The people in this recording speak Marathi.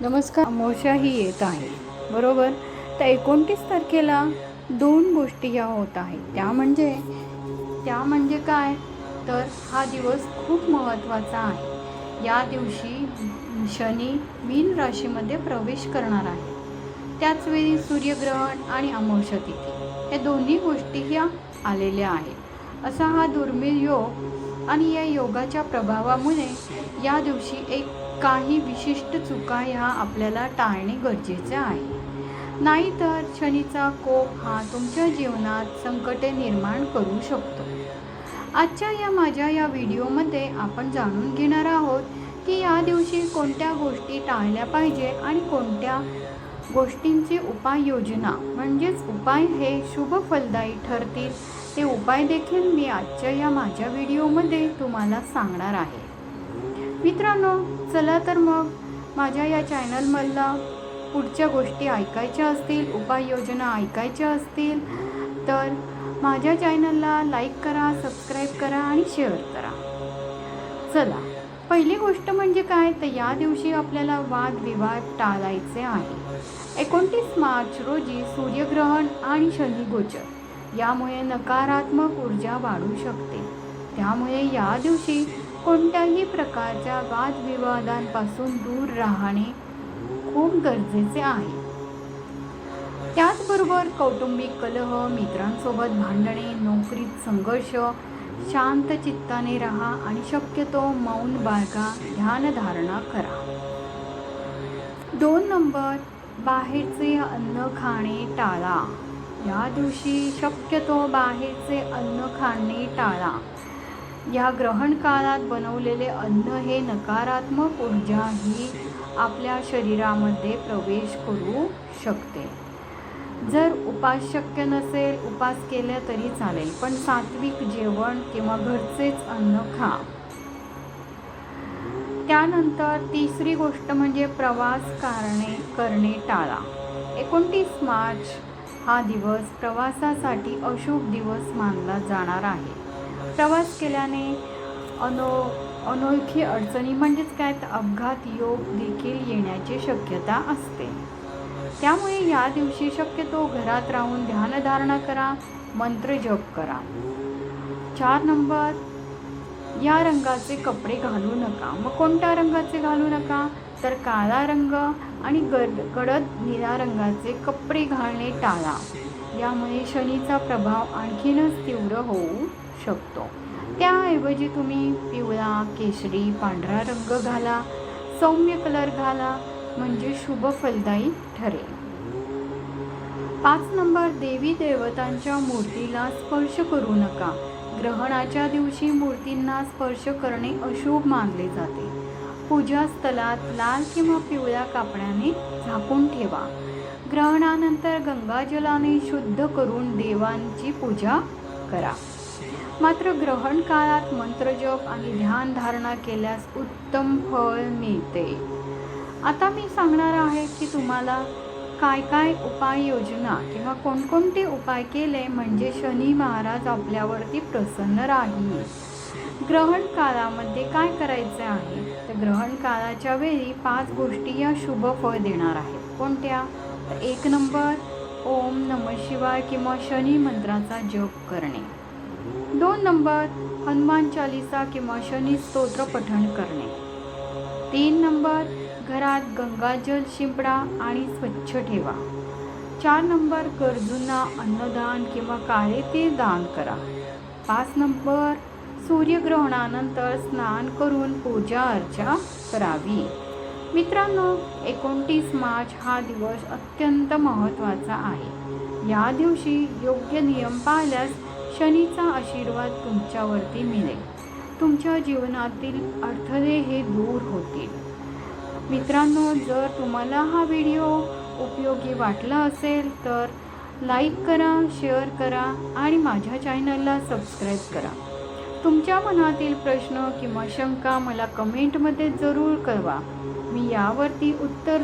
नमस्कार. अमावस्याही येत आहे बरोबर. तर 29 तारखेला दोन गोष्टी या होत आहेत. त्या म्हणजे काय, तर हा दिवस खूप महत्त्वाचा आहे. या दिवशी शनी मीन राशीमध्ये प्रवेश करणार आहे. त्याचवेळी सूर्यग्रहण आणि अमावस्या तिथी या दोन्ही गोष्टी ह्या आलेल्या आहेत. असा हा दुर्मिळ योग आणि या योगाच्या प्रभावामुळे या दिवशी काही विशिष्ट चुका ह्या आपल्याला टाळणे गरजेचे आहे. नाहीतर शनीचा कोप हा तुमच्या जीवनात संकटे निर्माण करू शकतो. आजच्या माझ्या या व्हिडिओमध्ये आपण जाणून घेणार आहोत की या दिवशी कोणत्या गोष्टी टाळल्या पाहिजे आणि कोणत्या गोष्टींची उपाययोजना म्हणजेच उपाय हे शुभ फलदायी ठरतील. ते उपाय देखील मी आजच्या माझ्या व्हिडिओमध्ये तुम्हाला सांगणार आहे. मित्रांनो, चला तर मग माझ्या या चॅनलमधला पुढच्या गोष्टी ऐकायच्या असतील, उपाययोजना ऐकायच्या असतील तर माझ्या चॅनलला लाईक करा, सबस्क्राईब करा आणि शेअर करा. चला, पहिली गोष्ट म्हणजे काय, तर या दिवशी आपल्याला वादविवाद टाळायचे आहे. 29 मार्च रोजी सूर्यग्रहण आणि शनिगोचर यामुळे नकारात्मक ऊर्जा वाढू शकते. त्यामुळे या दिवशी कोणत्याही प्रकारच्या वादविवादांपासून दूर राहणे खूप गरजेचे आहे. त्याचबरोबर कौटुंबिक कलह, मित्रांसोबत भांडणे, नोकरीत संघर्ष, शांत चित्ताने राहा आणि शक्यतो मौन बाळगा, ध्यानधारणा करा. 2 नंबर, बाहेरचे अन्न खाणे टाळा. या दिवशी शक्यतो बाहेरचे अन्न खाणे टाळा. या ग्रहण काळात बनवलेले अन्न हे नकारात्मक ऊर्जा ही आपल्या शरीरामध्ये प्रवेश करू शकते. जर उपास शक्य नसेल, उपास केल्या तरी चालेल, पण सात्विक जेवण किंवा घरचेच अन्न खा. त्यानंतर तिसरी गोष्ट म्हणजे प्रवास करणे टाळा. 29 मार्च हा दिवस प्रवासासाठी अशुभ दिवस मानला जाणार आहे. प्रवास केल्याने अनोळखी अडचणी म्हणजेच काय, तर अपघात योग देखील येण्याची शक्यता असते. त्यामुळे या दिवशी शक्यतो घरात राहून ध्यानधारणा करा, मंत्र जप करा. 4 नंबर, या रंगाचे कपडे घालू नका. मग कोणत्या रंगाचे घालू नका, तर काळा रंग आणि गडद निळ्या रंगाचे कपडे घालणे टाळा. यामुळे शनीचा प्रभाव आणखीनच तीव्र होऊ शकतो. त्याऐवजी तुम्ही पिवळा, केशरी, पांढरा रंग घाला, सौम्य कलर घाला, म्हणजे शुभ फलदायी ठरेल. 5 नंबर, देवी देवतांच्या मूर्तीला स्पर्श करू नका. ग्रहणाच्या दिवशी मूर्तींना स्पर्श करणे अशुभ मानले जाते. पूजा स्थळात लाल किंवा पिवळ्या कापडाने झाकून ठेवा. ग्रहणानंतर गंगाजलाने शुद्ध करून देवांची पूजा करा. मात्र ग्रहण काळात मंत्रजप आणि ध्यानधारणा केल्यास उत्तम फळ मिळते. आता मी सांगणार आहे की तुम्हाला काय उपाययोजना किंवा कोणकोणते उपाय केले म्हणजे शनी महाराज आपल्यावरती प्रसन्न राहील. ग्रहण काळामध्ये काय करायचे आहे, तर ग्रहण काळाच्या वेळी 5 गोष्टी या शुभ फळ देणार आहेत. कोणत्या, तर 1 नंबर, ओम नमः शिवाय किंवा शनी मंत्राचा जप करणे. 2 नंबर, हनुमान चालीसा किंवा शनी स्तोत्र पठण करणे. 3 नंबर, घरात गंगाजल शिंपडा आणि स्वच्छ ठेवा. 4 नंबर, गरजूंना अन्नदान किंवा काळे तेल दान करा. 5 नंबर, सूर्यग्रहणानंतर स्नान करून पूजा अर्चा करावी. मित्रांनो, 29 मार्च हा दिवस अत्यंत महत्त्वाचा आहे. या दिवशी योग्य नियम पाळल्यास शनीचा आशीर्वाद तुमच्यावरती मिळेल. तुमच्या जीवनातील अडथळे हे दूर होतील. मित्रांनो, जर तुम्हाला हा व्हिडिओ उपयोगी वाटला असेल तर लाईक करा, शेअर करा आणि माझ्या चॅनलला सबस्क्राईब करा. तुमच्या मनातील प्रश्न किंवा शंका मला कमेंटमध्ये जरूर कळवा. मी यावरती उत्तर